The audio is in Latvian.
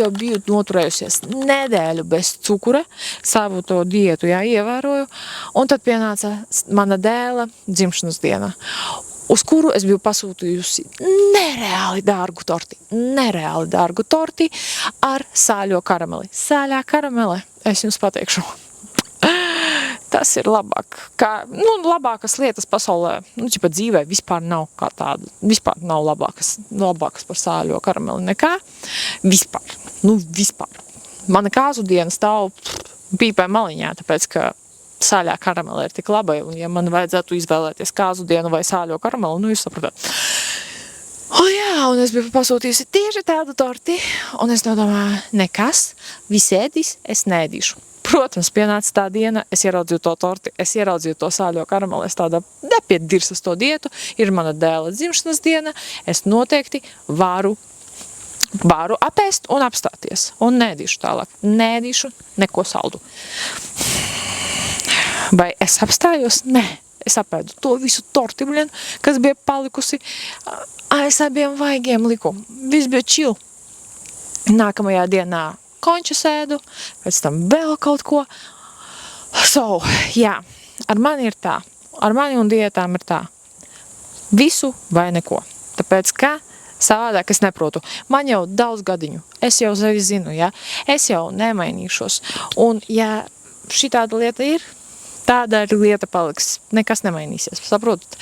jau biju noturējusies nedēļu bez cukura, savu to dietu ievēroju, un tad pienāca mana dēla dzimšanas diena, uz kuru es biju pasūtījusi nereāli dārgu torti ar sāļo karameli. Sāļā karamele, es jums pateikšu. Tas ir labāk, labākas lietas pasaulē, ķipa dzīvē vispār nav kā tāda, vispār nav labākas par sāļo karameli nekā, vispār. Mana kāzu diena stāv pīpē maliņā, tāpēc, ka sāļā karamele ir tik labai, un ja man vajadzētu izvēlēties kāzu dienu vai sāļo karameli, jūs sapratat. Un es biju pasūtījusi tieši tādu torti, un es domāju, nekas, visēdis, es nēdīšu. Protams, pienāca tā diena, es ieraudzīju to torti, es ieraudzīju to sāļo karameli, es tāda nepiedirsas to dietu, ir mana dēla dzimšanas diena, es noteikti varu apēst un apstāties, un nēdīšu tālāk, nēdīšu neko saldu. Vai es apstājos? Nē, es apēdu to visu torti, kas bija palikusi aiz abiem vaigiem liku, viss bija chill. Nākamajā dienā končas ēdu, pēc tam vēl kaut ko. Ar mani ir tā, ar mani un diētām ir tā. Visu vai neko. Tāpēc, ka savādāk es neprotu. Man jau daudz gadiņu, es jau zinu, es jau nemainīšos. Un, ja šitāda lieta ir, tāda arī lieta paliks. Nekas nemainīsies, saprotat?